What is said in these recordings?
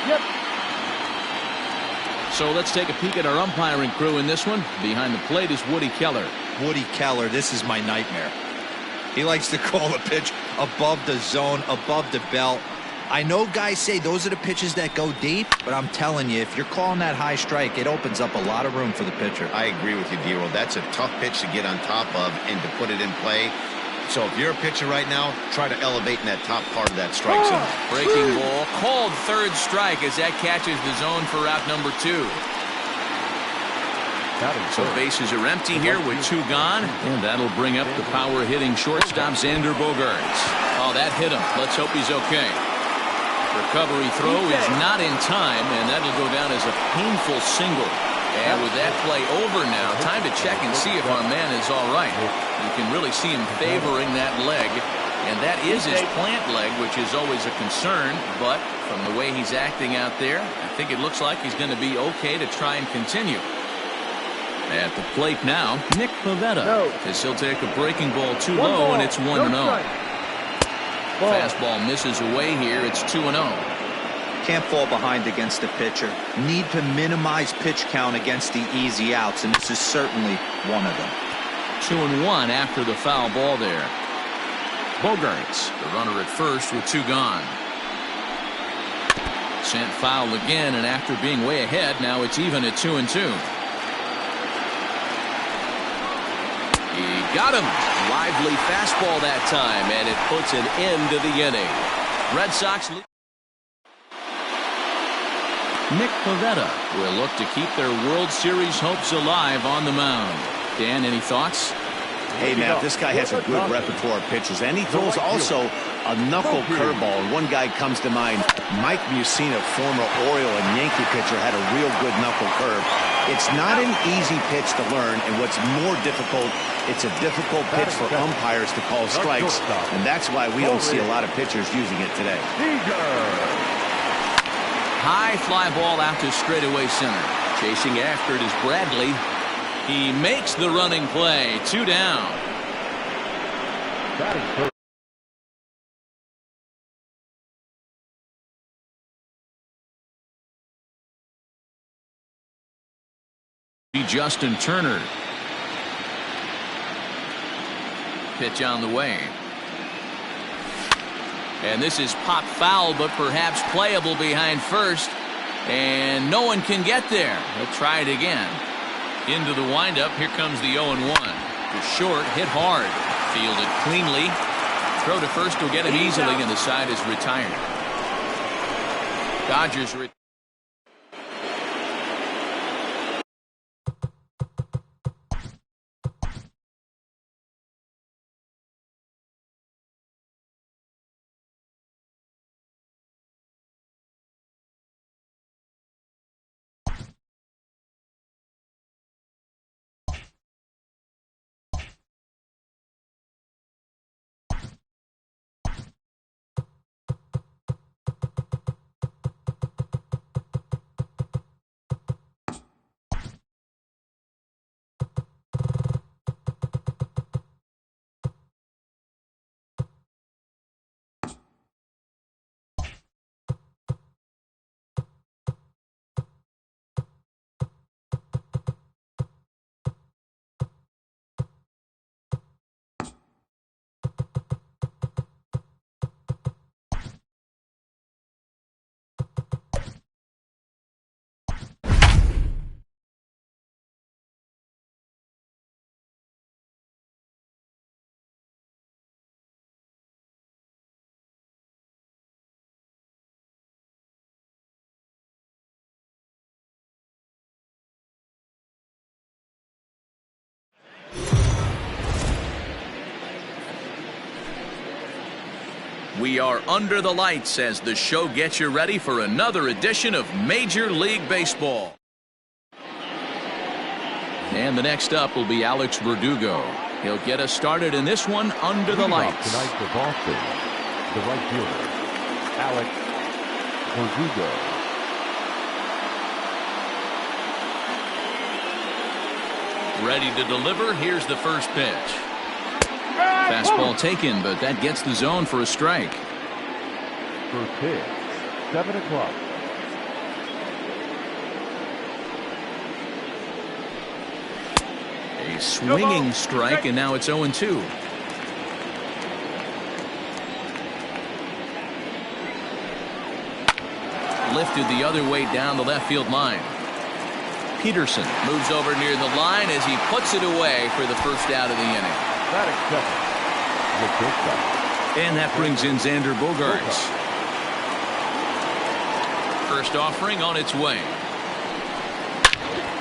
Yep. So let's take a peek at our umpiring crew in this one. Behind the plate is Woody Keller. Woody Keller, this is my nightmare. He likes to call the pitch above the zone, above the belt. I know guys say those are the pitches that go deep, but I'm telling you, if you're calling that high strike, it opens up a lot of room for the pitcher. I agree with you, D-Roll. That's a tough pitch to get on top of and to put it in play. So if you're a pitcher right now, try to elevate in that top part of that strike zone. Breaking ball, called third strike as that catches the zone for out number 2. So bases are empty here with 2 gone, and that'll bring up the power-hitting shortstop Xander Bogaerts. Oh, that hit him. Let's hope he's okay. Recovery throw is not in time, and that'll go down as a painful single. And with that play over now, time to check and see if our man is all right. You can really see him favoring that leg, and that is his plant leg, which is always a concern. But from the way he's acting out there, I think it looks like he's going to be okay to try and continue. At the plate now, Nick Pivetta, as he'll take a breaking ball too low, and it's 1-0. Fastball misses away here. It's 2-0. Can't fall behind against the pitcher. Need to minimize pitch count against the easy outs, and this is certainly one of them. 2-1 after the foul ball there. Bogaerts, the runner at first with 2 gone. Sent foul again, and after being way ahead, now it's even at 2-2. He got him. Lively fastball that time, and it puts an end to the inning. Red Sox. Nick Pivetta will look to keep their World Series hopes alive on the mound. Dan, any thoughts? Hey, Matt, this guy has a good repertoire of pitches, and he throws also a knuckle curveball. And one guy comes to mind, Mike Mussina, former Oriole and Yankee pitcher, had a real good knuckle curve. It's not an easy pitch to learn, and what's more difficult, it's a difficult pitch for umpires to call strikes, and that's why we don't see a lot of pitchers using it today. High fly ball out to straightaway center. Chasing after it is Bradley. He makes the running play. 2 down. Justin Turner. Pitch on the way. And this is pop foul, but perhaps playable behind first. And no one can get there. He'll try it again. Into the windup. Here comes the 0-1. To short, hit hard. Fielded cleanly. Throw to first will get him easily, and the side is retired. Dodgers retire. We are under the lights as the show gets you ready for another edition of Major League Baseball. And the next up will be Alex Verdugo. He'll get us started in this one under the lights. Tonight for Boston, the right fielder, Alex Verdugo. Ready to deliver. Here's the first pitch. Fastball taken, but that gets the zone for a strike. First pitch, 7 o'clock. A swinging strike, and now it's 0-2. Lifted the other way down the left field line. Peterson moves over near the line as he puts it away for the first out of the inning. And that brings in Xander Bogaerts. First offering on its way.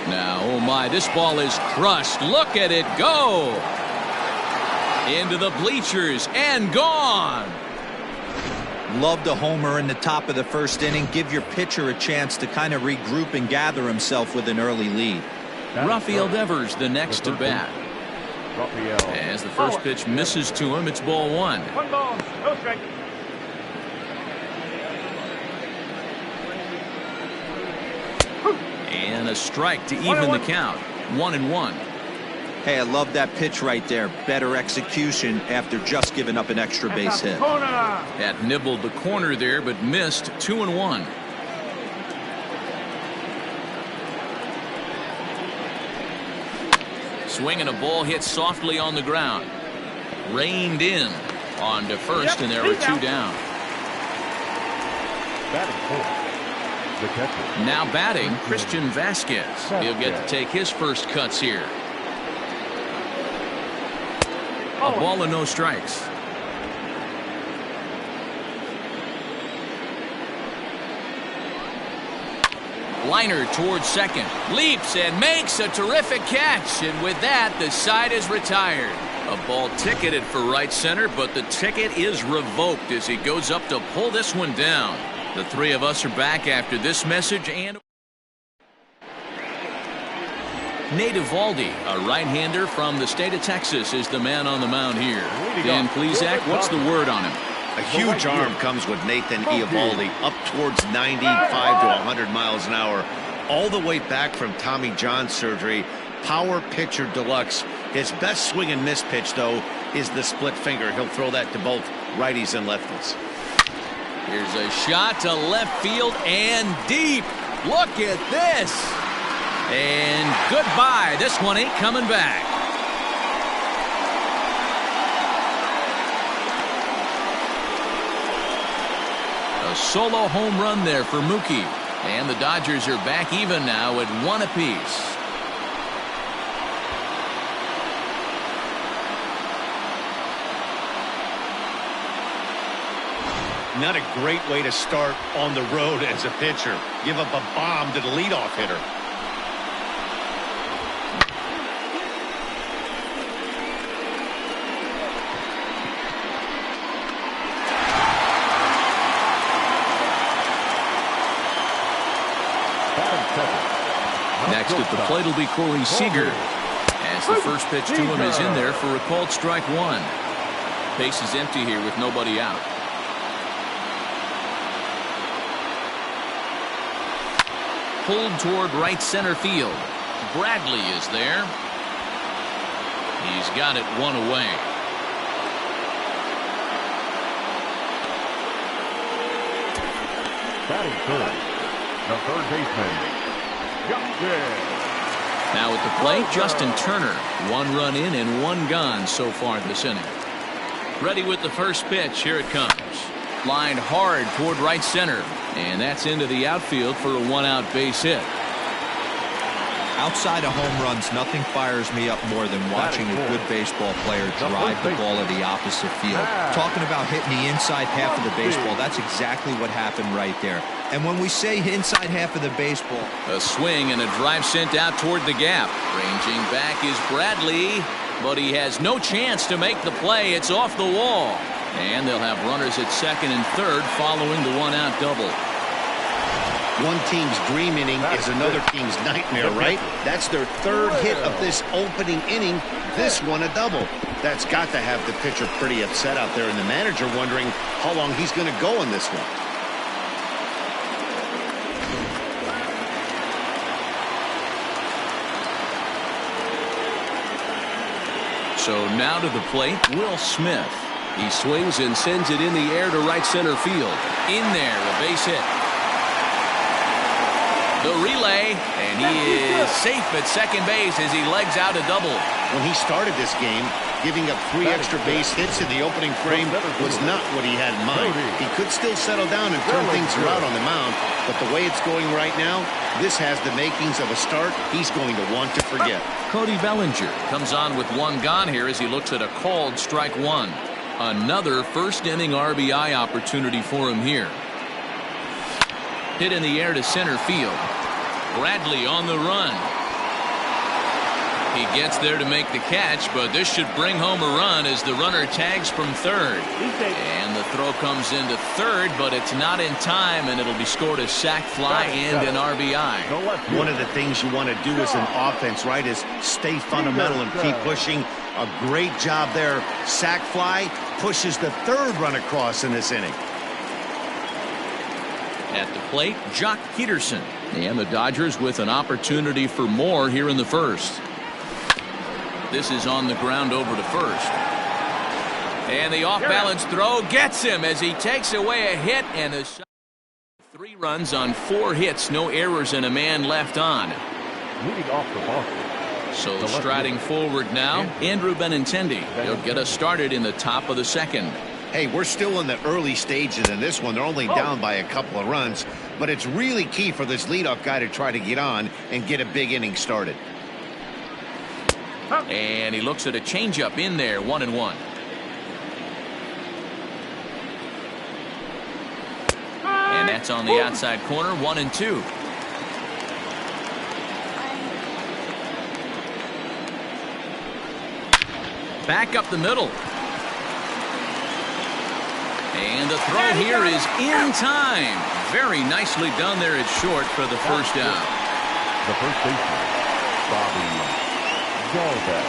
Now, oh my, this ball is crushed. Look at it go. Into the bleachers and gone. Love the homer in the top of the first inning. Give your pitcher a chance to kind of regroup and gather himself with an early lead. Rafael Devers the next to bat. As the first pitch misses to him, it's ball one. 1 ball, no strike. And a strike to even the count. 1-1. Hey, I love that pitch right there. Better execution after just giving up an extra base hit. That nibbled the corner there, but missed. 2-1. Swinging a ball hit softly on the ground. Reined in on to first, and there are 2 down. Now batting, Christian Vasquez. He'll get to take his first cuts here. A ball and no strikes. Liner towards second. Leaps and makes a terrific catch. And with that, the side is retired. A ball ticketed for right center, but the ticket is revoked as he goes up to pull this one down. The three of us are back after this message. And Nate Eovaldi, a right-hander from the state of Texas, is the man on the mound here. Dan Plesac, what's the word on him? A huge arm comes with Nathan Eovaldi, up towards 95 to 100 miles an hour, all the way back from Tommy John surgery. Power pitcher deluxe. His best swing and miss pitch, though, is the split finger. He'll throw that to both righties and lefties. Here's a shot to left field and deep. Look at this. And goodbye. This one ain't coming back. A solo home run there for Mookie. And the Dodgers are back even now at 1 apiece. Not a great way to start on the road as a pitcher. Give up a bomb to the leadoff hitter. Next at the plate will be Corey Seager. As the first pitch to him is in there for a called strike one. Base is empty here with nobody out. Pulled toward right center field. Bradley is there. He's got it one away. Batting third, the third baseman, Justin. Now at the plate, Justin Turner. 1 run in and 1 gone so far this inning. Ready with the first pitch. Here it comes. Lined hard toward right center. And that's into the outfield for a 1-out base hit. Outside of home runs, nothing fires me up more than watching a good baseball player drive the ball to the opposite field. Talking about hitting the inside half of the baseball, that's exactly what happened right there. And when we say inside half of the baseball, a swing and a drive sent out toward the gap. Ranging back is Bradley, but he has no chance to make the play. It's off the wall. And they'll have runners at second and third following the 1-out double. One team's dream inning is another team's nightmare, right? That's their third hit of this opening inning. This one a double. That's got to have the pitcher pretty upset out there, and the manager wondering how long he's going to go in this one. So now to the plate, Will Smith. He swings and sends it in the air to right center field. In there, a base hit. The relay, and he is safe at second base as he legs out a double. When he started this game, giving up 3 extra base hits in the opening frame was not what he had in mind. He could still settle down and turn things around on the mound, but the way it's going right now, this has the makings of a start he's going to want to forget. Cody Bellinger comes on with 1 gone here as he looks at a called strike 1. Another first-inning RBI opportunity for him here. Hit in the air to center field. Bradley on the run. He gets there to make the catch, but this should bring home a run as the runner tags from third. And the throw comes into third, but it's not in time, and it'll be scored a sac fly and an RBI. One of the things you want to do as an offense, right, is stay fundamental and keep pushing. A great job there. Sac fly pushes the 3rd run across in this inning. At the plate, Jock Peterson. And the Dodgers with an opportunity for more here in the first. This is on the ground over to first. And the off-balance throw gets him as he takes away a hit, and the 3 runs on 4 hits, no errors, and a man left on. Leading off the ball. So striding forward now, Andrew Benintendi. He'll get us started in the top of the second. Hey, we're still in the early stages in this one. They're only down by a couple of runs, but it's really key for this leadoff guy to try to get on and get a big inning started. And he looks at a changeup in there, 1-1. And that's on the outside corner, 1-2. Back up the middle. And the throw here is in time. Very nicely done there at short for the first down. The first baseman, Bobby Dalbec.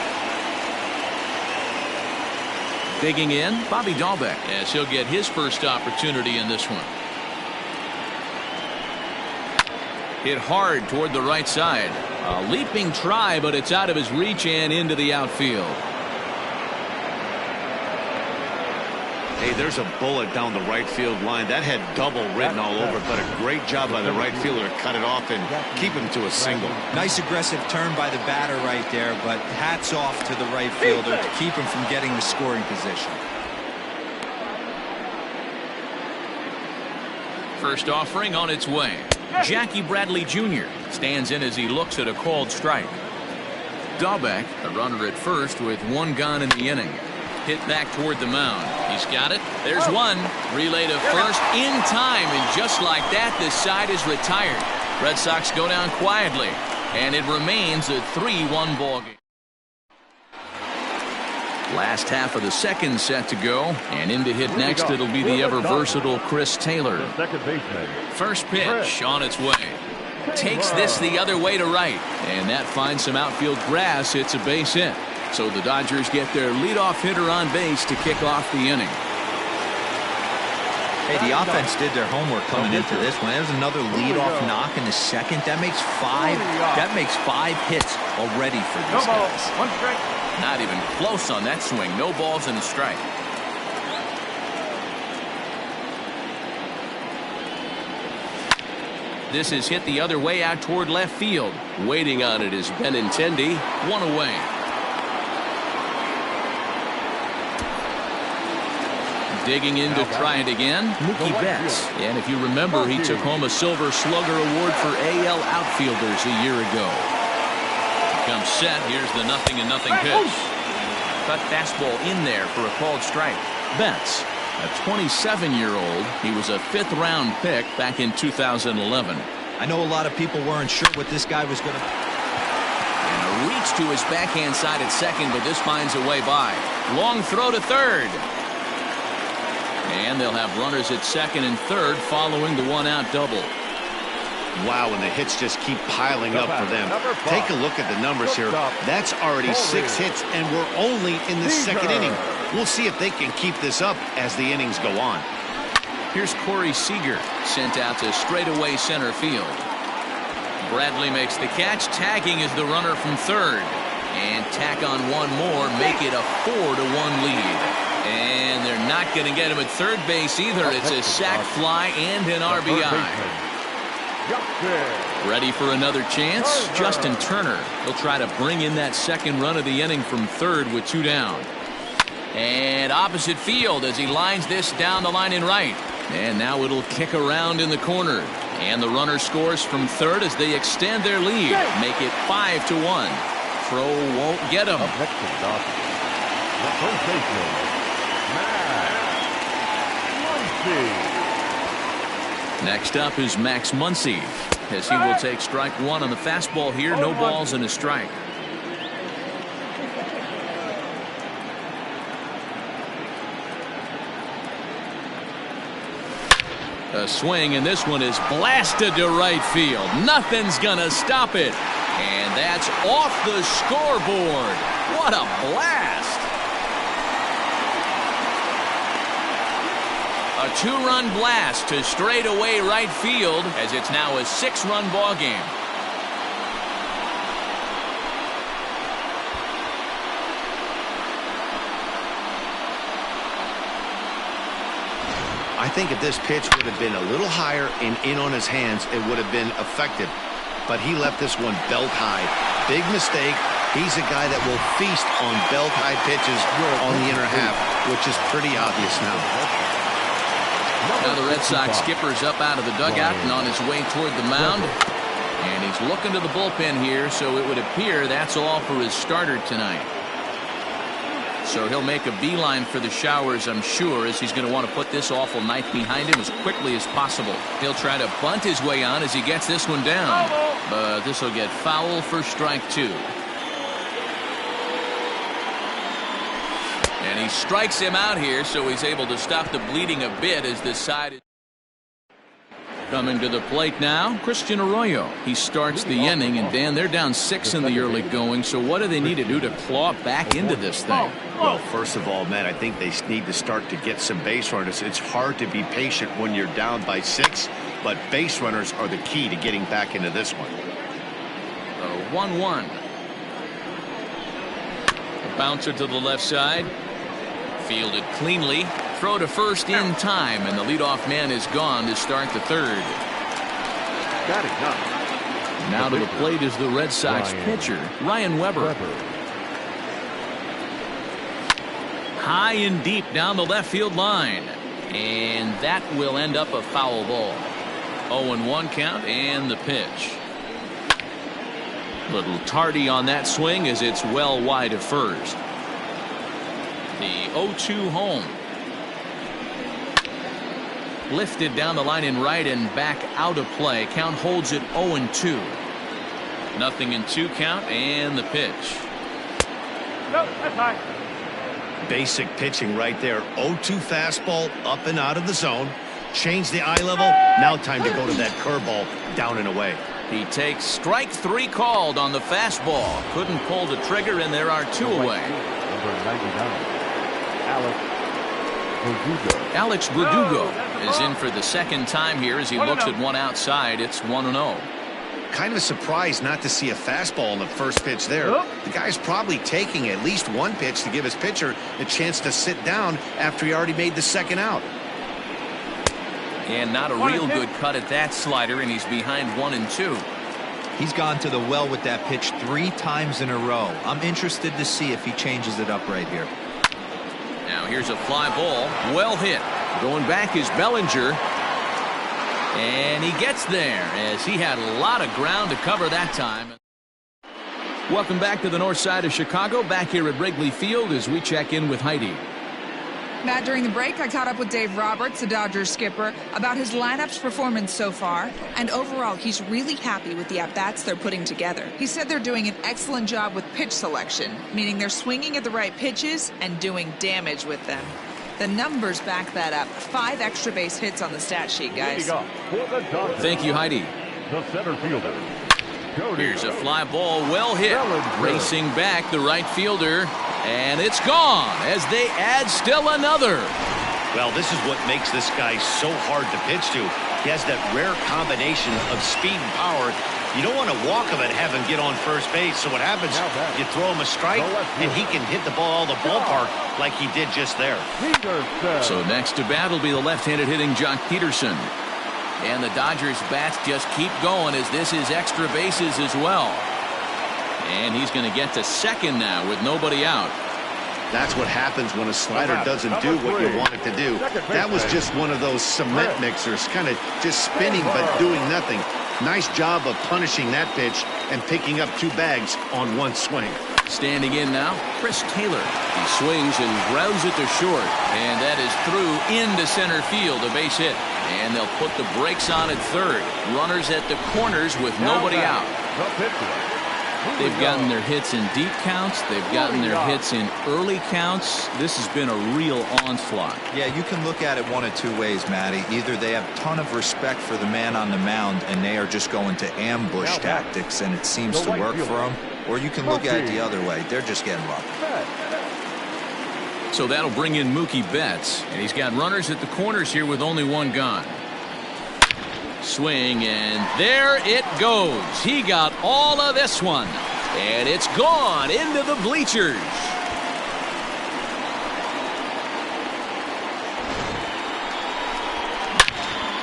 Digging in, Bobby Dalbec, as he'll get his first opportunity in this one. Hit hard toward the right side. A leaping try, but it's out of his reach and into the outfield. Hey, there's a bullet down the right field line. That had double written all over, but a great job by the right fielder to cut it off and keep him to a single. Nice aggressive turn by the batter right there, but hats off to the right fielder to keep him from getting the scoring position. First offering on its way. Jackie Bradley Jr. stands in as he looks at a called strike. Dalbec, a runner at first with 1 gone in the inning. Hit back toward the mound. He's got it. There's one. Relay to first in time, and just like that, this side is retired. Red Sox go down quietly, and it remains a 3-1 ball game. Last half of the second set to go, and in to hit next, it'll be the ever-versatile Chris Taylor. First pitch on its way. Takes this the other way to right, and that finds some outfield grass. It's a base hit. So the Dodgers get their leadoff hitter on base to kick off the inning. Hey, the offense did their homework coming into this one. There's another leadoff knock in the second. That makes 5 hits already for these guys. 1 strike. Not even close on that swing. No balls and a strike. This is hit the other way out toward left field. Waiting on it is Benintendi. 1 away. Digging in to try it again, Mookie Betts. And if you remember, he took home a Silver Slugger Award for AL outfielders a year ago. Comes set. Here's the 0-0 pitch. Cut fastball in there for a called strike. Betts, a 27-year-old. He was a 5th-round pick back in 2011. I know a lot of people weren't sure what this guy was going to. And a reach to his backhand side at second, but this finds a way by. Long throw to third. And they'll have runners at second and third following the 1-out double. Wow, and the hits just keep piling up for them. Take a look at the numbers here. That's already 6 hits, and we're only in the second inning. We'll see if they can keep this up as the innings go on. Here's Corey Seager, sent out to straightaway center field. Bradley makes the catch. Tagging is the runner from third. And tack on one more, make it a 4-1 lead. And they're not going to get him at third base either. It's a sac fly and an RBI. Ready for another chance? Justin Turner. He'll try to bring in that second run of the inning from third with 2 down. And opposite field as he lines this down the line in right. And now it'll kick around in the corner. And the runner scores from third as they extend their lead. Make it 5-1. Throw won't get him. Up next to the Dodgers, the first baseman, Max Muncy. Next up is Max Muncy, as he will take strike 1 on the fastball here. No balls and a strike. A swing, and this one is blasted to right field. Nothing's gonna stop it. And that's off the scoreboard. What a blast. A 2-run blast to straightaway right field, as it's now a 6-run ball game. I think if this pitch would have been a little higher and in on his hands, it would have been effective. But he left this one belt high. Big mistake. He's a guy that will feast on belt high pitches on the inner half, which is pretty obvious now. Now the Red Sox skipper's up out of the dugout and on his way toward the mound. And he's looking to the bullpen here, so it would appear that's all for his starter tonight. So he'll make a beeline for the showers, I'm sure, as he's going to want to put this awful night behind him as quickly as possible. He'll try to bunt his way on as he gets this one down. But this will get foul for strike 2. And he strikes him out here, so he's able to stop the bleeding a bit as this side is coming to the plate now. Christian Arroyo. He starts the inning, and Dan, they're down 6 in the early going, so what do they need to do to claw back into this thing? Well, first of all, man, I think they need to start to get some base runners. It's hard to be patient when you're down by 6, but base runners are the key to getting back into this one. 1-1. A bouncer to the left side. Fielded cleanly. Throw to first in time, and the leadoff man is gone to start the third. Now to the plate is the Red Sox pitcher, Ryan Weber. High and deep down the left field line. And that will end up a foul ball. 0-1 count and the pitch. Little tardy on that swing as it's well wide of first. The 0-2 home. Lifted down the line in right and back out of play. Count holds it 0-2. 0-2 count and the pitch. No, that's high. Basic pitching right there. 0-2 fastball up and out of the zone. Change the eye level. Now time to go to that curveball down and away. He takes strike 3 called on the fastball. Couldn't pull the trigger, and there are 2 away. Number 99, Alex Verdugo is in for the second time here as he looks at one outside. It's 1-0. Kind of a surprise not to see a fastball on the first pitch there. The guy's probably taking at least one pitch to give his pitcher a chance to sit down after he already made the second out. And not a real good cut at that slider, and he's behind 1-2. He's gone to the well with that pitch 3 times in a row. I'm interested to see if he changes it up right here. Now here's a fly ball. Well hit. Going back is Bellinger. And he gets there as he had a lot of ground to cover that time. Welcome back to the north side of Chicago. Back here at Wrigley Field as we check in with Heidi. Matt, during the break, I caught up with Dave Roberts, the Dodgers skipper, about his lineup's performance so far. And overall, he's really happy with the at-bats they're putting together. He said they're doing an excellent job with pitch selection, meaning they're swinging at the right pitches and doing damage with them. The numbers back that up. 5 extra base hits on the stat sheet, guys. Thank you, Heidi. The center fielder. Here's a fly ball, well hit. Racing back the right fielder, and it's gone as they add still another. Well, this is what makes this guy so hard to pitch to. He has that rare combination of speed and power. You don't want to walk him and have him get on first base. So what happens, you throw him a strike, and he can hit the ball all the ballpark like he did just there. So next to bat will be the left-handed hitting Jock Peterson. And the Dodgers bats just keep going as this is extra bases as well. And he's going to get to second now with nobody out. That's what happens when a slider doesn't do what you want it to do. That was just one of those cement mixers, kind of just spinning but doing nothing. Nice job of punishing that pitch and picking up 2 bags on 1 swing. Standing in now, Chris Taylor. He swings and grounds it to short. And that is through into center field, a base hit. And they'll put the brakes on at third. Runners at the corners with nobody out. They've gotten their hits in deep counts. They've gotten their hits in early counts. This has been a real onslaught. Yeah, you can look at it one of 2 ways, Matty. Either they have a ton of respect for the man on the mound and they are just going to ambush tactics and it seems to work for them, or you can look at it the other way. They're just getting lucky. So that'll bring in Mookie Betts, and he's got runners at the corners here with only 1 gone. Swing, and there it goes. He got all of this one, and it's gone into the bleachers.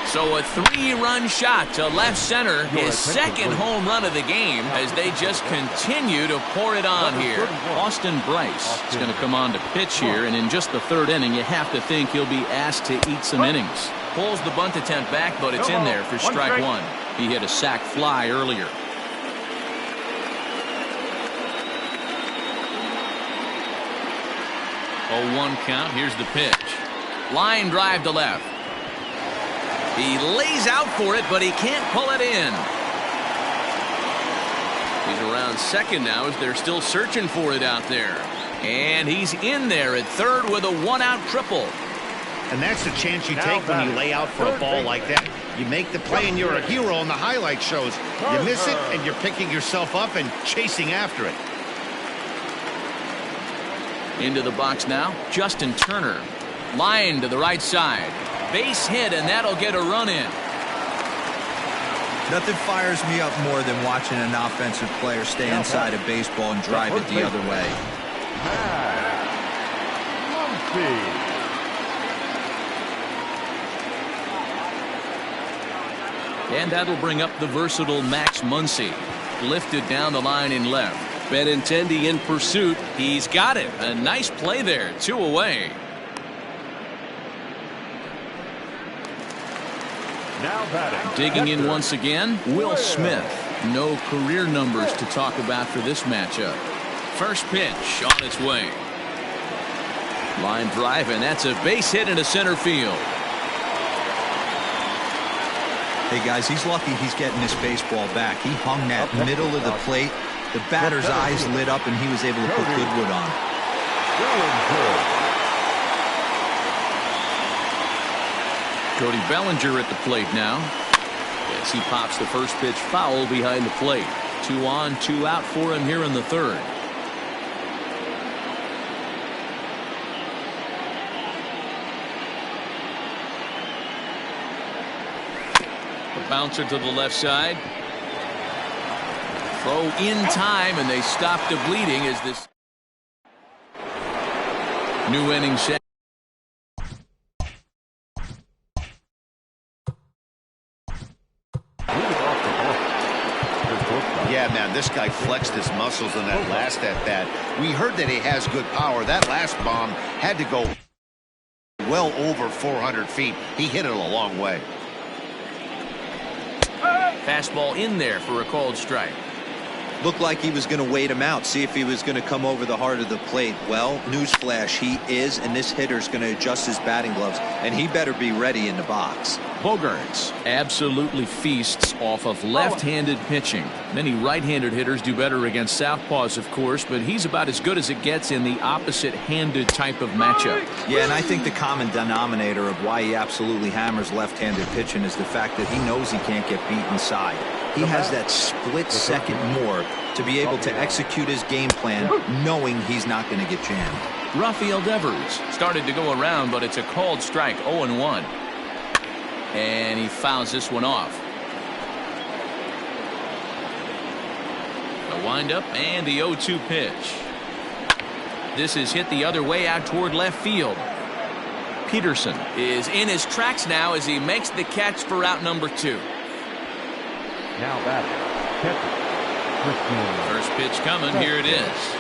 So a 3-run shot to left center, his second home run of the game, as they just continue to pour it on here. Austin Bryce is going to come on to pitch here, and in just the 3rd inning, you have to think he'll be asked to eat some innings. Pulls the bunt attempt back, but it's in there for strike 1. He hit a sac fly earlier. Oh, 1 count. Here's the pitch. Line drive to left. He lays out for it, but he can't pull it in. He's around second now as they're still searching for it out there. And he's in there at third with a 1-out triple. And that's the chance you take when you lay out for a ball like that. You make the play and you're a hero on the highlight shows. You miss it and you're picking yourself up and chasing after it. Into the box now, Justin Turner. Line to the right side. Base hit, and that'll get a run in. Nothing fires me up more than watching an offensive player stay inside of baseball and drive it the other way. And that'll bring up the versatile Max Muncy. Lifted down the line in left. Benintendi in pursuit. He's got it. A nice play there. 2 away. Digging in once again, Will Smith. No career numbers to talk about for this matchup. First pitch on its way. Line drive, and that's a base hit into center field. Hey, guys, he's lucky he's getting this baseball back. He hung that middle of the plate. The batter's eyes lit up, and he was able to put Goodwood on. Cody Bellinger at the plate now. As he pops the first pitch foul behind the plate. 2 on, 2 out for him here in the 3rd. A bouncer to the left side. Throw in time, and they stop the bleeding as this new inning set. Yeah, man, this guy flexed his muscles in that last at-bat. We heard that he has good power. That last bomb had to go well over 400 feet. He hit it a long way. Fastball in there for a called strike. Looked like he was going to wait him out, see if he was going to come over the heart of the plate. Well, newsflash, he is, and this hitter's going to adjust his batting gloves, and he better be ready in the box. Bogaerts absolutely feasts off of left-handed pitching. Many right-handed hitters do better against southpaws, of course, but he's about as good as it gets in the opposite-handed type of matchup. Yeah, and I think the common denominator of why he absolutely hammers left-handed pitching is the fact that he knows he can't get beat inside. He has that split second more to be able to execute his game plan knowing he's not going to get jammed. Rafael Devers started to go around, but it's a called strike, 0-1. And he fouls this one off. A windup and the 0-2 pitch. This is hit the other way out toward left field. Peterson is in his tracks now as he makes the catch for out number 2. Now batting, catcher, First pitch coming. Here it is.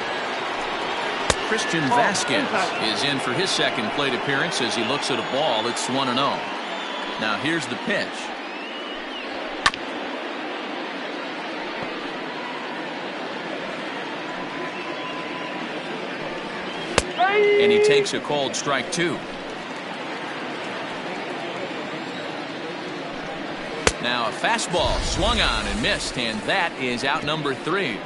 Christian Vasquez is in for his second plate appearance as he looks at a ball. It's 1-0. Now here's the pitch. And he takes a called strike 2. Now a fastball swung on and missed, and that is out number 3.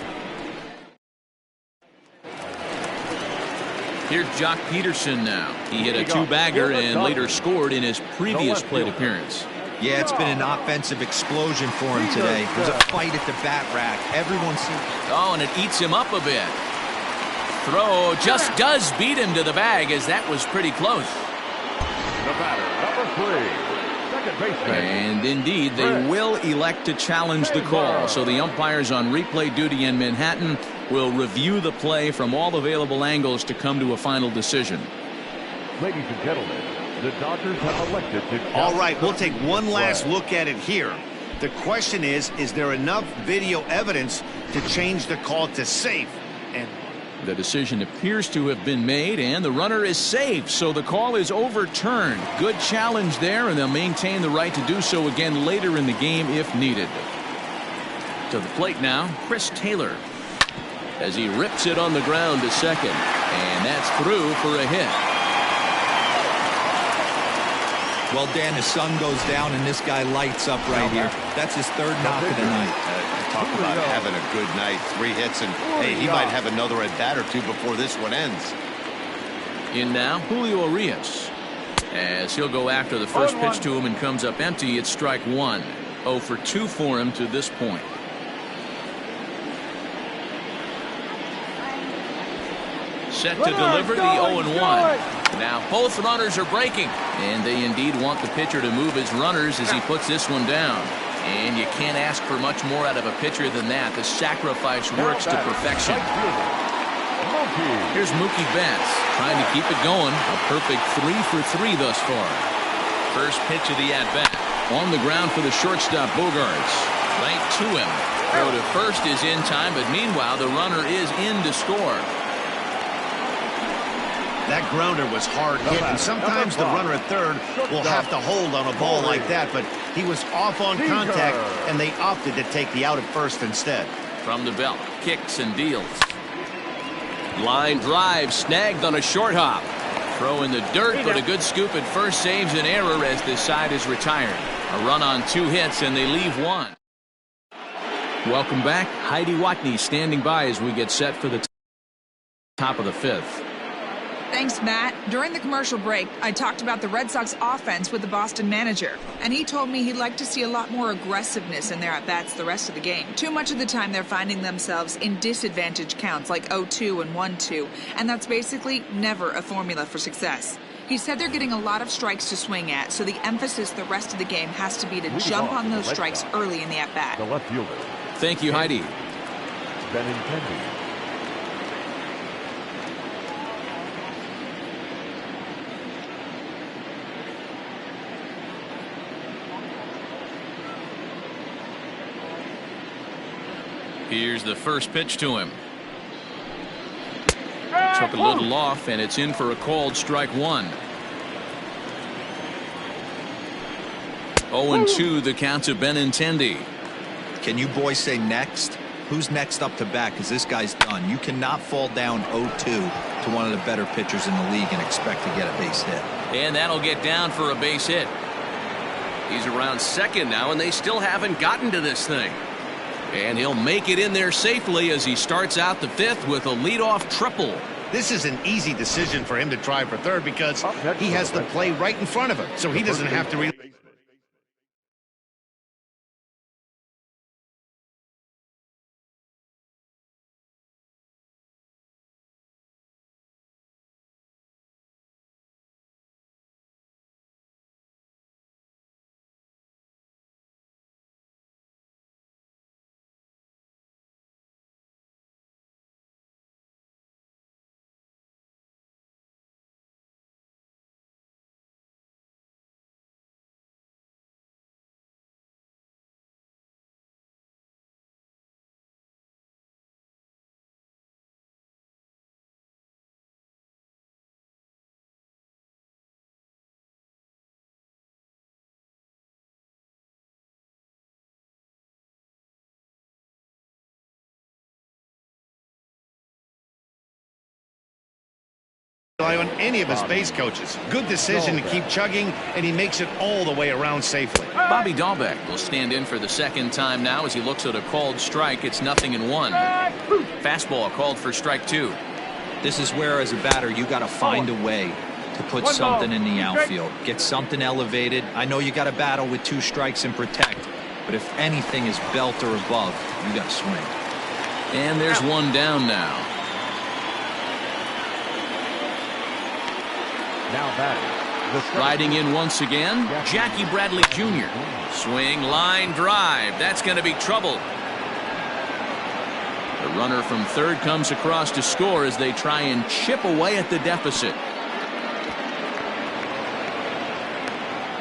Here's Jock Peterson now. He hit a 2-bagger and later scored in his previous plate appearance. Yeah, it's been an offensive explosion for him today. There's a fight at the bat rack. Everyone seems... Oh, and it eats him up a bit. Throw just does beat him to the bag, as that was pretty close. the batter, number 3, second baseman. And indeed, they will elect to challenge the call. So the umpires on replay duty in Manhattan will review the play from all available angles to come to a final decision. Ladies and gentlemen, the Dodgers have elected to... All right, we'll take one last look at it here. The question is there enough video evidence to change the call to safe? And the decision appears to have been made, and the runner is safe, so the call is overturned. Good challenge there, and they'll maintain the right to do so again later in the game if needed. To the plate now, Chris Taylor, as he rips it on the ground to second, and that's through for a hit. Well, Dan, the sun goes down and this guy lights up right here. That's his third knock of the night. talk about having a good night. 3 hits, and hey, he might have another at bat or 2 before this one ends. In now, Julio Urias, as he'll go after the first pitch to him and comes up empty. It's strike 1. 0 for 2 for him to this point. Set to deliver the 0-1. Now both runners are breaking, and they indeed want the pitcher to move his runners as he puts this one down. And you can't ask for much more out of a pitcher than that. The sacrifice works to perfection. Here's Mookie Betts trying to keep it going. A perfect 3 for 3 thus far. First pitch of the at-bat. On the ground for the shortstop, Bogarts. Right to him. Throw to first is in time, but meanwhile the runner is in to score. That grounder was hard hit, and sometimes the runner at third will have to hold on a ball like that, but he was off on contact, and they opted to take the out at first instead. From the belt, kicks and deals. Line drive snagged on a short hop. Throw in the dirt, but a good scoop at first saves an error as this side is retired. A run on 2 hits, and they leave 1. Welcome back. Heidi Watney standing by as we get set for the top of the 5th. Thanks, Matt. During the commercial break, I talked about the Red Sox offense with the Boston manager, and he told me he'd like to see a lot more aggressiveness in their at-bats the rest of the game. Too much of the time they're finding themselves in disadvantage counts like 0-2 and 1-2, and that's basically never a formula for success. He said they're getting a lot of strikes to swing at, so the emphasis the rest of the game has to be to jump on those strikes early in the at-bat. The left fielder. Thank you, Heidi. Benintendi. Here's the first pitch to him. Took a little off, and it's in for a called strike 1. 0-2 the count to Benintendi. Can you boys say next? Who's next up to bat? Because this guy's done. You cannot fall down 0-2 to one of the better pitchers in the league and expect to get a base hit. And that'll get down for a base hit. He's around second now, and they still haven't gotten to this thing. And he'll make it in there safely as he starts out the 5th with a leadoff triple. This is an easy decision for him to try for third because he has the play right in front of him, so he doesn't have to rely on any of his base coaches. Good decision to keep chugging, and he makes it all the way around safely. Bobby Dahlbeck will stand in for the second time now as he looks at a called strike. It's 0-1. Fastball called for strike 2. This is where, as a batter, you got to find a way to put something in the outfield. Get something elevated. I know you got to battle with 2 strikes and protect, but if anything is belt or above, you got to swing. And there's one down now. Now batting. Riding in once again, Jackie Bradley Jr. Swing, line, drive. That's going to be trouble. The runner from third comes across to score as they try and chip away at the deficit.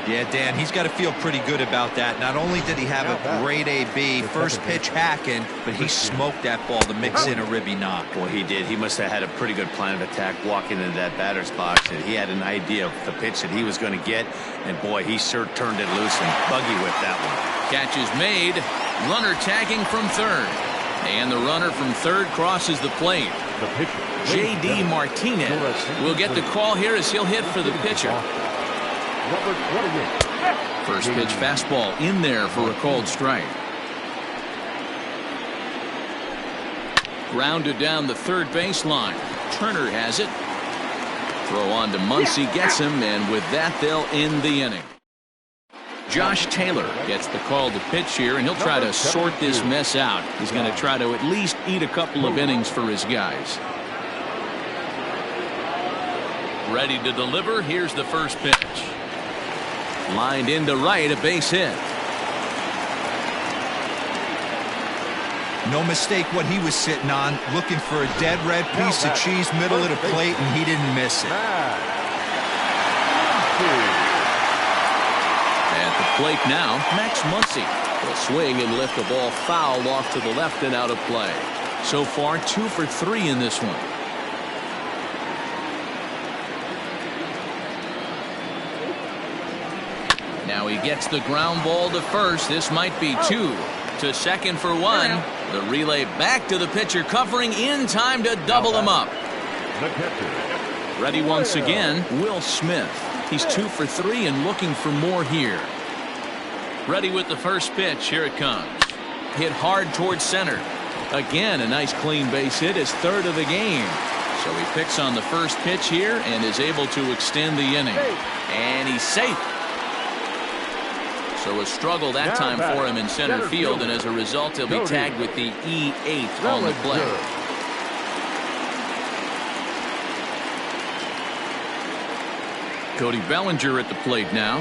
Yeah, Dan, he's got to feel pretty good about that. Not only did he have a great AB, first pitch hacking, but he smoked that ball to mix in a ribby knock. Boy, he did. He must have had a pretty good plan of attack walking into that batter's box, and he had an idea of the pitch that he was going to get, and boy, he sure turned it loose and buggy whipped that one. Catch is made. Runner tagging from third. And the runner from third crosses the plate. J.D. Martinez will get the call here as he'll hit for the pitcher. First pitch fastball in there for a called strike. Grounded down the third baseline. Turner has it. Throw on to Muncy, gets him, and with that they'll end the inning. Josh Taylor gets the call to pitch here, and he'll try to sort this mess out. He's going to try to at least eat a couple of innings for his guys. Ready to deliver. Here's the first pitch. Lined into right, a base hit. No mistake what he was sitting on, looking for a dead red piece of cheese middle of the plate, and he didn't miss it. At the plate now, Max Muncy will swing and lift the ball foul off to the left and out of play. So far, 2 for 3 in this one. Now he gets the ground ball to first. This might be 2. To second for 1. The relay back to the pitcher, covering in time to double him up. Ready once again, Will Smith. He's 2 for 3 and looking for more here. Ready with the first pitch. Here it comes. Hit hard towards center. Again, a nice clean base hit, his 3rd of the game. So he picks on the first pitch here and is able to extend the inning. And he's safe. So a struggle that time for him in center field, and as a result, he'll be tagged with the E8 on the play. Cody Bellinger at the plate now.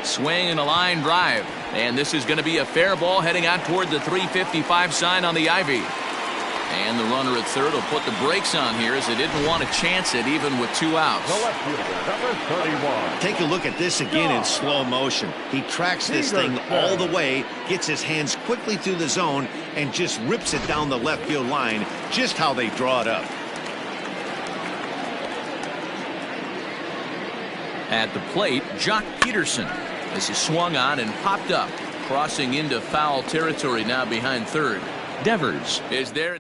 Swing and a line drive. And this is going to be a fair ball heading out toward the 355 sign on the ivy. And the runner at third will put the brakes on here as they didn't want to chance it even with 2 outs. Take a look at this again in slow motion. He tracks this thing all the way, gets his hands quickly through the zone, and just rips it down the left field line, just how they draw it up. At the plate, Jock Peterson. This is swung on and popped up, crossing into foul territory now behind third. Devers is there.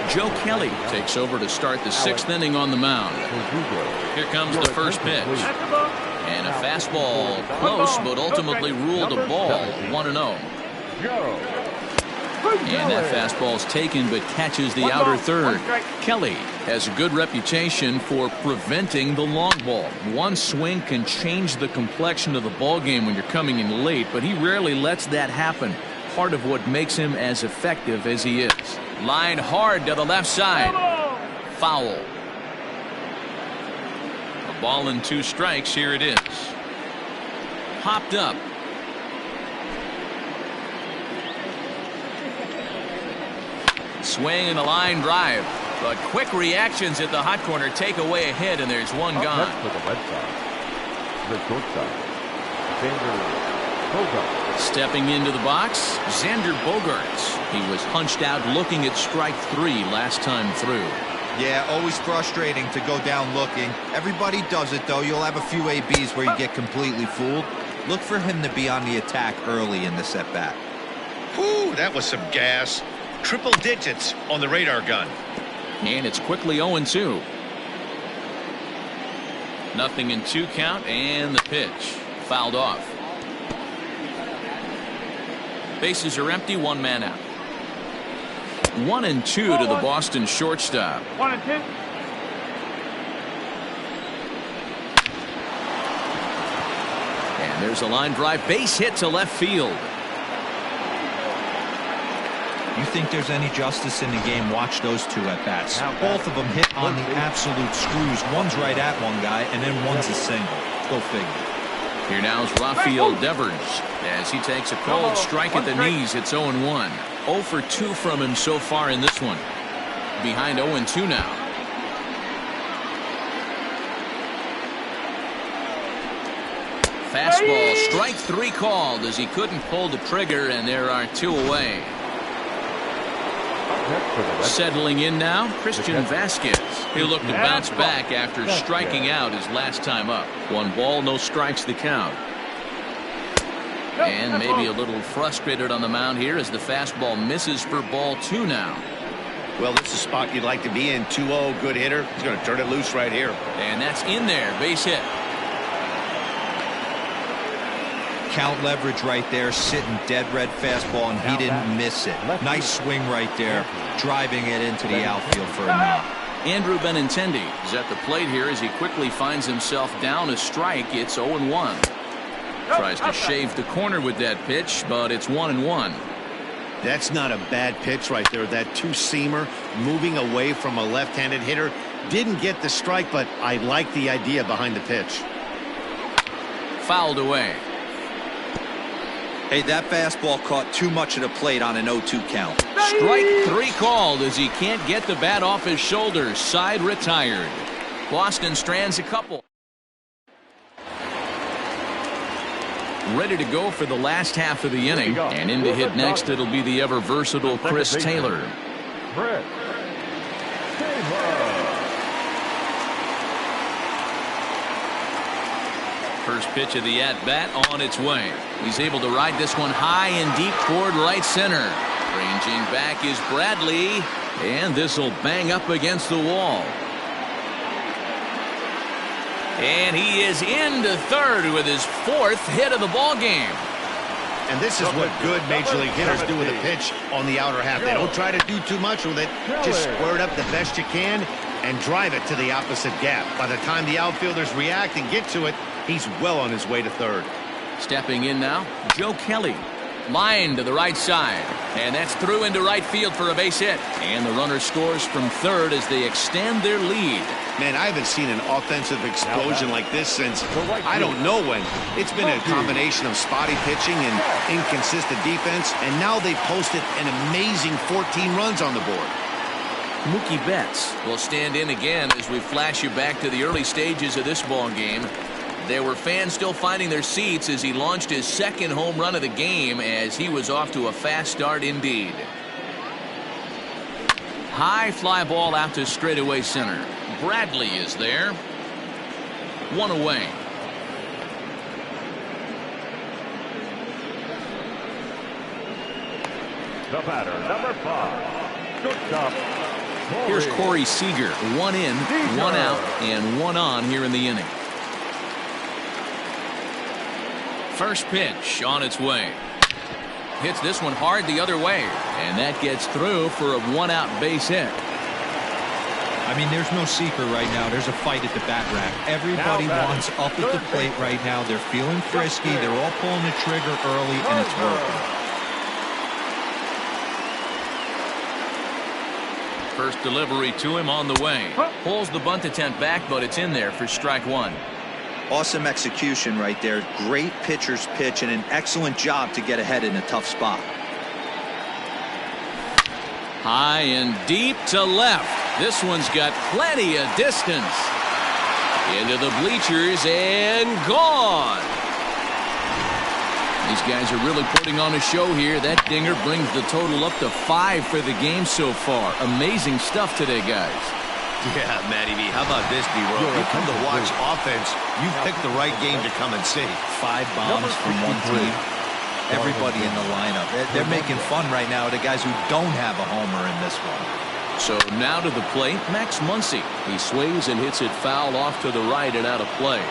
Joe Kelly takes over to start the 6th inning on the mound. Here comes the first pitch. And a fastball close, but ultimately ruled a ball. 1-0. And that fastball's taken but catches the outer third. Kelly has a good reputation for preventing the long ball. One swing can change the complexion of the ball game when you're coming in late, but he rarely lets that happen. Part of what makes him as effective as he is. Line hard to the left side. Foul. A ball and 2 strikes. Here it is. Hopped up. Swing and a line drive. But quick reactions at the hot corner take away a hit, and there's one gone. For the Red Sox, the shortstop, Xander Bogaerts. Stepping into the box, Xander Bogaerts. He was hunched out looking at strike 3 last time through. Yeah, always frustrating to go down looking. Everybody does it, though. You'll have a few ABs where you get completely fooled. Look for him to be on the attack early in this at-bat. Whew, that was some gas. Triple digits on the radar gun. And it's quickly 0-2. Nothing in 2 count, and the pitch fouled off. Bases are empty, 1 man out. 1-2 to the Boston shortstop. 1-2. And there's a line drive, base hit to left field. You think there's any justice in the game? Watch those 2 at bats. Both of them hit on the absolute screws. One's right at one guy, and then one's a single. Go figure. Here now is Rafael Devers as he takes a cold strike at the knees. It's 0-1. 0 for 2 from him so far in this one. Behind 0-2 now. Fastball, strike 3 called as he couldn't pull the trigger, and there are 2 away. Settling in now, Christian Vasquez. He'll look to bounce back after striking out his last time up. 1 ball, no strikes the count. And maybe a little frustrated on the mound here as the fastball misses for ball 2 now. Well, this is a spot you'd like to be in. 2-0, good hitter. He's going to turn it loose right here. And that's in there, base hit. Count leverage right there, sitting dead red fastball, and he didn't miss it. Nice swing right there, driving it into the outfield for a knock. Andrew Benintendi is at the plate here as he quickly finds himself down a strike. It's 0-1. Tries to shave the corner with that pitch, but it's 1-1. That's not a bad pitch right there. That 2-seamer moving away from a left-handed hitter. Didn't get the strike, but I like the idea behind the pitch. Fouled away. Hey, that fastball caught too much of the plate on an 0-2 count. Strike 3 called as he can't get the bat off his shoulders. Side retired. Boston strands a couple. Ready to go for the last half of the inning. And in to hit next, it'll be the ever versatile Chris Taylor. First pitch of the at-bat on its way. He's able to ride this one high and deep toward right center. Ranging back is Bradley, and this will bang up against the wall. And he is into third with his 4th hit of the ball game. And this is what good Major League hitters do with a pitch on the outer half. They don't try to do too much with it. Just square it up the best you can and drive it to the opposite gap. By the time the outfielders react and get to it, he's well on his way to third. Stepping in now, Joe Kelly. Line to the right side. And that's through into right field for a base hit. And the runner scores from third as they extend their lead. Man, I haven't seen an offensive explosion like this since I don't know when. It's been a combination of spotty pitching and inconsistent defense. And now they posted an amazing 14 runs on the board. Mookie Betts will stand in again as we flash you back to the early stages of this ball game. There were fans still finding their seats as he launched his 2nd home run of the game as he was off to a fast start indeed. High fly ball out to straightaway center. Bradley is there. 1 away. The batter, number 5. Shortstop. Here's Corey Seager. 1 in, 1 out, and 1 on here in the inning. First pitch on its way. Hits this one hard the other way, and that gets through for a 1-out base hit. I mean, there's no secret right now. There's a fight at the bat rack. Everybody wants up at the plate right now. They're feeling frisky. They're all pulling the trigger early, and it's working. First delivery to him on the way. Pulls the bunt attempt back, but it's in there for strike 1. Awesome execution right there. Great pitcher's pitch and an excellent job to get ahead in a tough spot. High and deep to left. This one's got plenty of distance. Into the bleachers and gone. These guys are really putting on a show here. That dinger brings the total up to 5 for the game so far. Amazing stuff today, guys. Yeah, Matty V. How about this, B-Roll? You come to watch offense, you picked the right game to come and see. 5 bombs from one team. everybody in the lineup. They're making fun right now of the guys who don't have a homer in this one. So now to the plate, Max Muncy. He swings and hits it foul off to the right and out of play.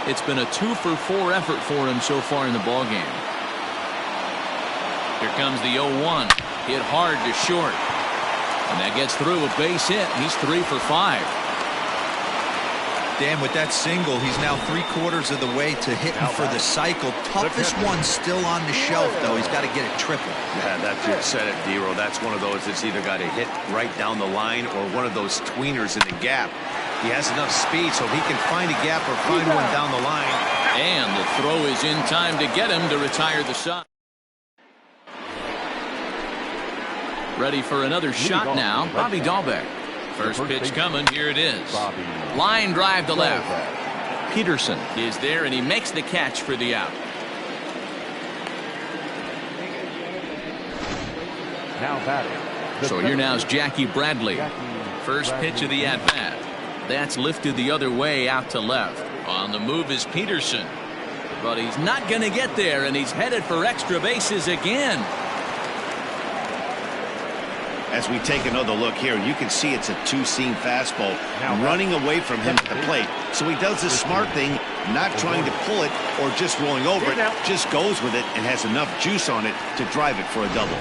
It's been a 2-for-4 effort for him so far in the ballgame. Here comes the 0-1. Hit hard to short. And that gets through a base hit. He's 3 for 5. Dan, with that single, he's now 3/4 of the way to hitting for the cycle. Toughest one still on the shelf, though. He's got to get it triple. Yeah, that's you said it, Dero. That's one of those that's either got to hit right down the line or one of those tweeners in the gap. He has enough speed, so if he can find a gap or find one down the line. And the throw is in time to get him to retire the side. Ready for another shot now, Bobby Dahlbeck. First pitch coming, here it is. Line drive to left. Peterson is there, and he makes the catch for the out. Now batting. So here now is Jackie Bradley. First pitch of the at-bat. That's lifted the other way out to left. On the move is Peterson. But he's not going to get there, and he's headed for extra bases again. As we take another look here, you can see it's a two-seam fastball running away from him at the plate. So he does the smart thing, not trying to pull it or just rolling over it, just goes with it and has enough juice on it to drive it for a double.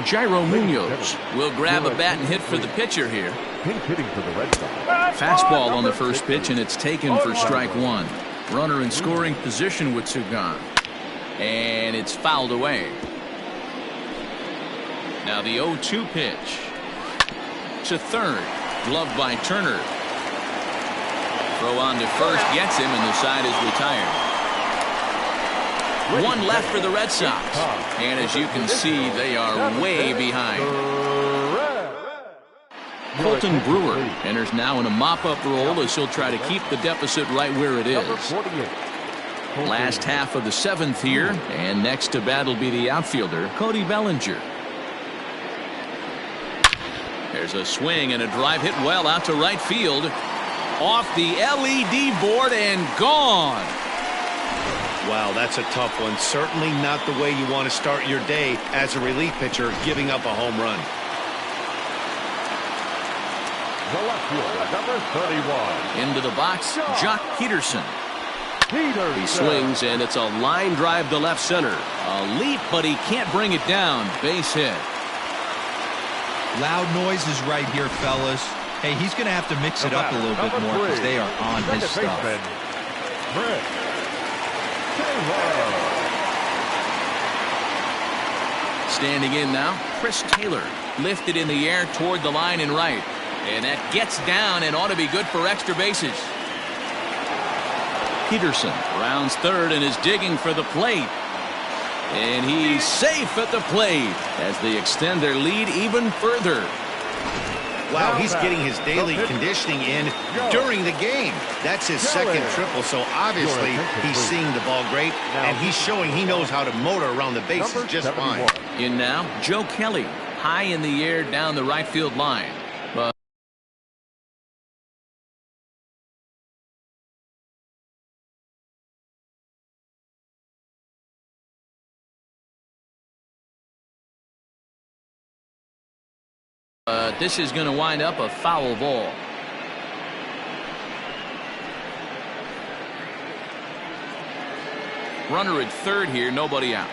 Jairo Munoz will grab a bat and hit for the pitcher here. Pink hitting for the Red Sox. Fastball on the first pitch, and it's taken for strike one. Runner in scoring position with Sugan. And it's fouled away. Now the 0-2 pitch to third, gloved by Turner. Throw on to first, gets him, and the side is retired. One left for the Red Sox, and as you can see, they are way behind. Colton Brewer enters now in a mop-up role as he'll try to keep the deficit right where it is. Last half of the seventh here, and next to bat will be the outfielder, Cody Bellinger. There's a swing and a drive hit well out to right field. Off the LED board and gone. Wow, that's a tough one. Certainly not the way you want to start your day as a relief pitcher, giving up a home run. The left fielder, number 31. Into the box, Jock Peterson. He swings, and it's a line drive to left center. A leap, but he can't bring it down. Base hit. Loud noises right here, fellas. Hey, he's going to have to mix it up a little bit more because they are on his stuff. Standing in now, Chris Taylor. Lifted in the air toward the line and right. And that gets down and ought to be good for extra bases. Peterson rounds third and is digging for the plate. And he's safe at the plate as they extend their lead even further. Wow, he's getting his daily conditioning in during the game. That's his second triple, so obviously he's seeing the ball great, and he's showing he knows how to motor around the bases just fine. In now, Joe Kelly, high in the air down the right field line. But this is going to wind up a foul ball. Runner at third here, nobody out.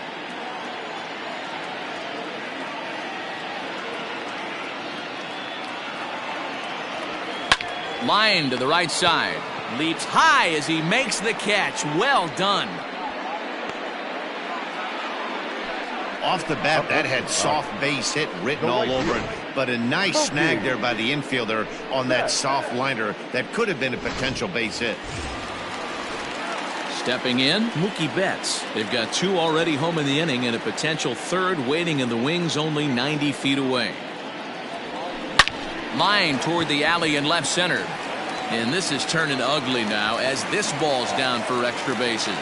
Line to the right side. Leaps high as he makes the catch. Well done. Off the bat, that had soft base hit written all over it, but a nice snag there by the infielder on that soft liner that could have been a potential base hit. Stepping in, Mookie Betts. They've got two already home in the inning and a potential third waiting in the wings only 90 feet away. Line toward the alley in left center. And this is turning ugly now as this ball's down for extra bases.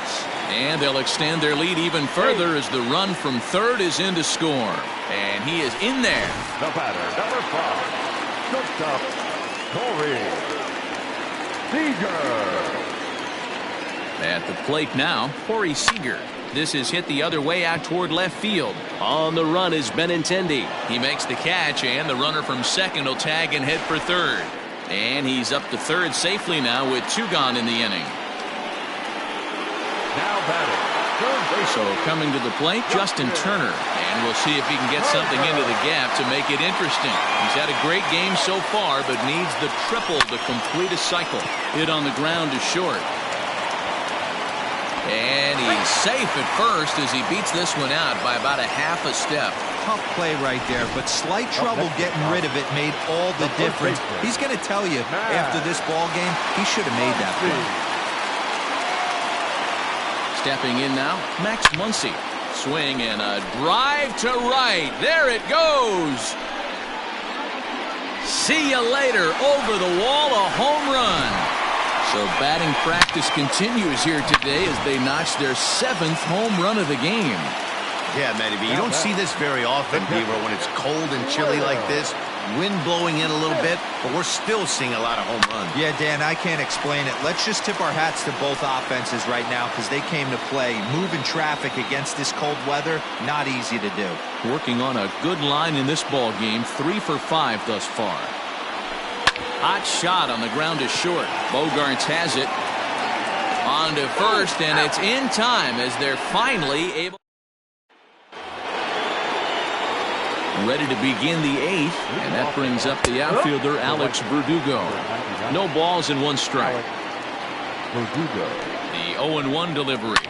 And they'll extend their lead even further as the run from third is in to score. And he is in there. The batter, number 5, shortstop, Corey Seager. At the plate now, Corey Seager. This is hit the other way out toward left field. On the run is Benintendi. He makes the catch, and the runner from second will tag and head for third. And he's up to third safely now with 2 gone in the inning. Now batting, third base. So coming to the plate, Justin Turner. And we'll see if he can get something into the gap to make it interesting. He's had a great game so far, but needs the triple to complete a cycle. Hit on the ground to short. And he's safe at first as he beats this one out by about a half a step. Tough play right there, but slight trouble getting rid of it made all the difference. He's going to tell you after this ball game, he should have made that play. Stepping in now, Max Muncy. Swing and a drive to right. There it goes. See you later. Over the wall, a home run. So batting practice continues here today as they notch their 7th home run of the game. Yeah, Matty B, you don't see this very often, Beaver, when it's cold and chilly like this. Wind blowing in a little bit, but we're still seeing a lot of home runs. Yeah, Dan, I can't explain it. Let's just tip our hats to both offenses right now because they came to play. Moving traffic against this cold weather, not easy to do. Working on a good line in this ball game, 3 for 5 thus far. Hot shot on the ground is short. Bogarts has it. On to first, and it's in time as they're finally able. Ready to begin the 8th, and that brings up the outfielder, Alex Verdugo. No balls and 1 strike. Verdugo. The 0-1 delivery.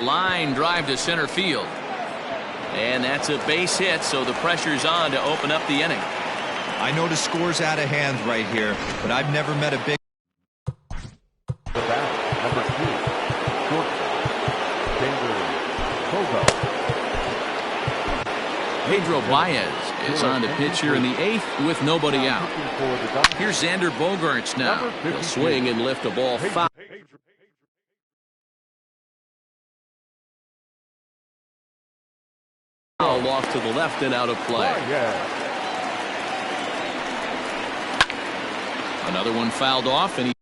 Line drive to center field. And that's a base hit, so the pressure's on to open up the inning. I know the score's out of hand right here, but I've never met a big... The bat, number 2, shortstop, Pedro Baez is on to pitch here in the 8th with nobody out. Here's Xander Bogaerts now. He'll swing and lift a ball foul. Off to the left and out of play. Another one fouled off, and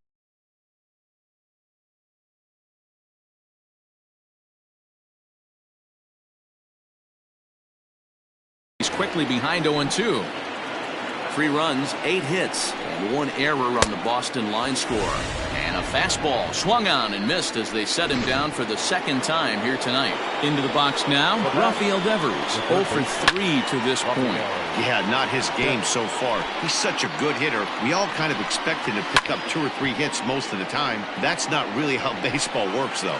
he's quickly behind 0-2. 3 runs, 8 hits, and 1 error on the Boston line score. And a fastball swung on and missed as they set him down for the 2nd time here tonight. Into the box now, Rafael Devers, 0 for 3 to this point. Yeah, not his game so far. He's such a good hitter. We all kind of expect him to pick up 2 or 3 hits most of the time. That's not really how baseball works, though.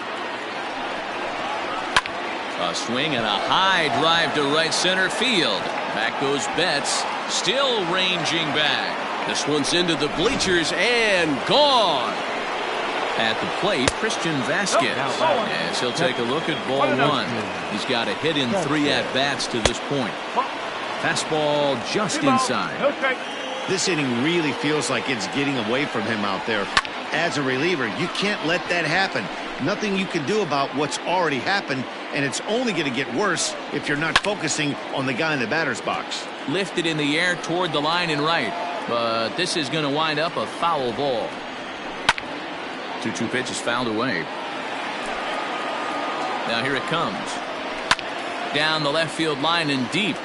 A swing and a high drive to right center field. Back goes Betts, still ranging back. This one's into the bleachers and gone. At the plate, Christian Vasquez. As he'll take a look at ball 1. He's got a hit in 3 at-bats to this point. Fastball just inside. This inning really feels like it's getting away from him out there. As a reliever, you can't let that happen. Nothing you can do about what's already happened, and it's only going to get worse if you're not focusing on the guy in the batter's box. Lifted in the air toward the line and right, but this is going to wind up a foul ball. 2-2 pitch is fouled away. Now here it comes. Down the left field line and deep,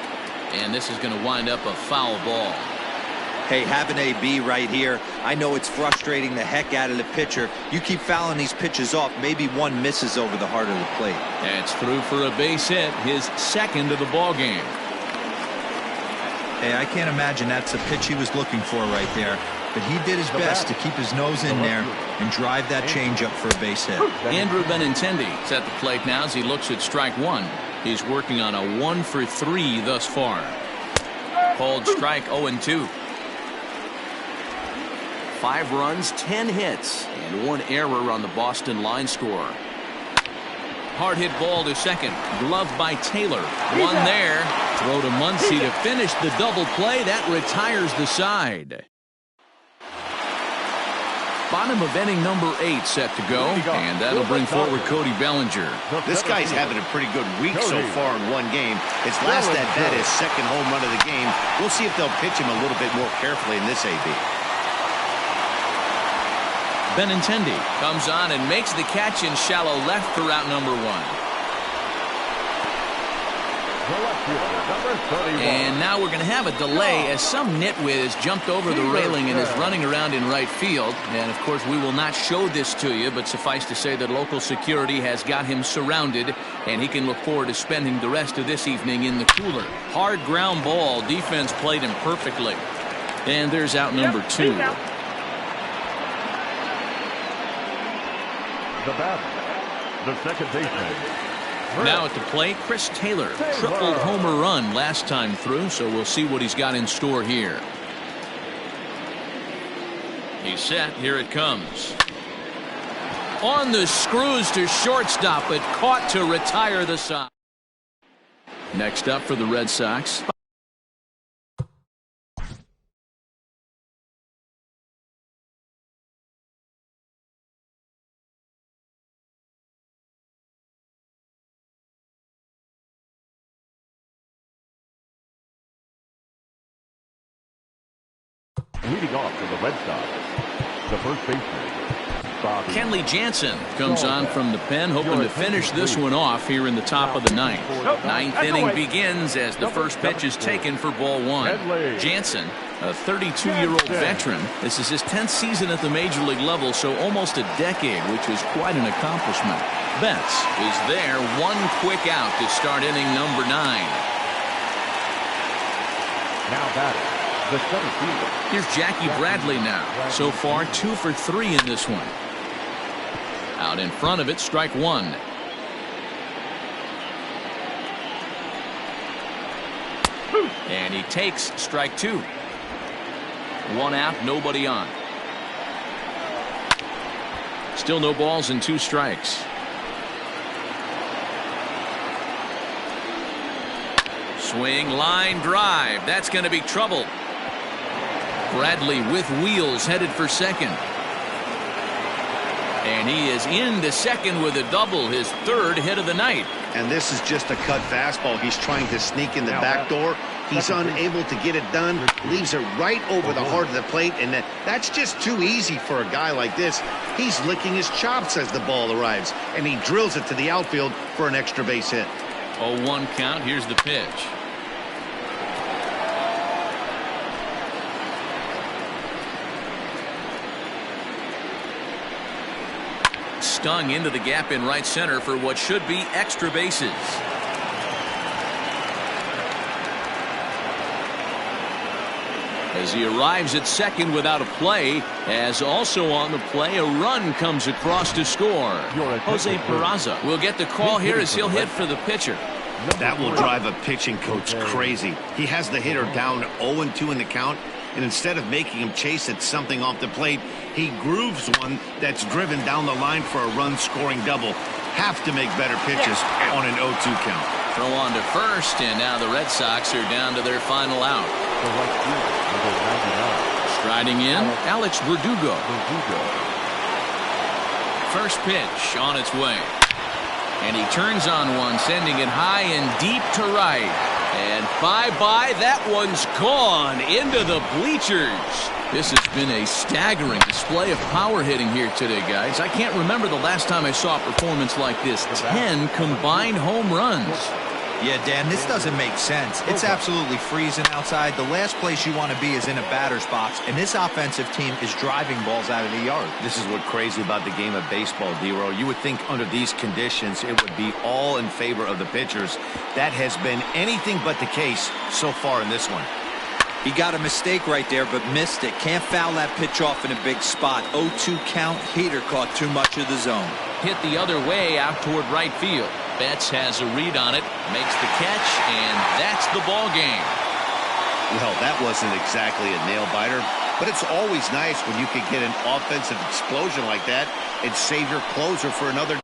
and this is going to wind up a foul ball. Hey, having AB right here, I know it's frustrating the heck out of the pitcher. You keep fouling these pitches off, maybe one misses over the heart of the plate. That's through for a base hit, his 2nd of the ball game. Hey, I can't imagine that's the pitch he was looking for right there. But he did his best to keep his nose in there and drive that changeup for a base hit. Andrew Benintendi is at the plate now as he looks at strike 1. He's working on a 1 for 3 thus far. Called strike 0-2. 5 runs, 10 hits, and 1 error on the Boston line score. Hard hit ball to second. Gloved by Taylor. 1 there. Throw to Muncy to finish the double play. That retires the side. Bottom of inning number 8 set to go, and that'll bring forward Cody Bellinger. This guy's having a pretty good week so far in 1 game. His last at-bat is 2nd home run of the game. We'll see if they'll pitch him a little bit more carefully in this AB. Benintendi comes on and makes the catch in shallow left for route number 1. And now we're going to have a delay as some nitwit has jumped over the railing and is running around in right field. And, of course, we will not show this to you, but suffice to say that local security has got him surrounded, and he can look forward to spending the rest of this evening in the cooler. Hard ground ball. Defense played him perfectly. And there's out number 2. The batter, the second baseman. Now at the plate, Chris Taylor. Tripled homer run last time through, so we'll see what he's got in store here. He's set. Here it comes. On the screws to shortstop, but caught to retire the side. Next up for the Red Sox. Leading off for the Red Sox, the first baseman, Bobby. Kenley Jansen comes on from the pen, hoping to finish this one off here in the top of the ninth. Ninth inning begins as the first pitch is taken for ball 1. Jansen, a 32-year-old veteran. This is his 10th season at the major league level, so almost a decade, which is quite an accomplishment. Betts is there, one quick out to start inning number 9. Now batting, the center fielder. Here's Jackie Bradley now. So far, 2 for 3 in this one. Out in front of it, strike 1. And he takes strike 2. 1 out, nobody on. Still no balls and 2 strikes. Swing, line drive. That's going to be trouble. Bradley with wheels headed for second. And he is into second with a double, his 3rd hit of the night. And this is just a cut fastball. He's trying to sneak in the back door. He's unable to get it done. Leaves it right over the heart of the plate. And that's just too easy for a guy like this. He's licking his chops as the ball arrives. And he drills it to the outfield for an extra base hit. 0-1 count. Here's the pitch. Stung into the gap in right center for what should be extra bases. As he arrives at second without a play, as also on the play, a run comes across to score. Jose Peraza will get the call here as he'll hit for the pitcher. That will drive a pitching coach crazy. He has the hitter down 0-2 in the count, and instead of making him chase at something off the plate, he grooves one that's driven down the line for a run-scoring double. Have to make better pitches on an 0-2 count. Throw on to first, and now the Red Sox are down to their final out. Striding in, Alex Verdugo. First pitch on its way. And he turns on one, sending it high and deep to right. And bye-bye, that one's gone into the bleachers. This has been a staggering display of power hitting here today, guys. I can't remember the last time I saw a performance like this. 10 combined home runs. Yeah, Dan, this doesn't make sense. It's absolutely freezing outside. The last place you want to be is in a batter's box, and this offensive team is driving balls out of the yard. This is what's crazy about the game of baseball, D-Row. You would think under these conditions it would be all in favor of the pitchers. That has been anything but the case so far in this one. He got a mistake right there, but missed it. Can't foul that pitch off in a big spot. 0-2 count. Heater caught too much of the zone. Hit the other way out toward right field. Betts has a read on it, makes the catch, and that's the ball game. Well, that wasn't exactly a nail-biter, but it's always nice when you can get an offensive explosion like that and save your closer for another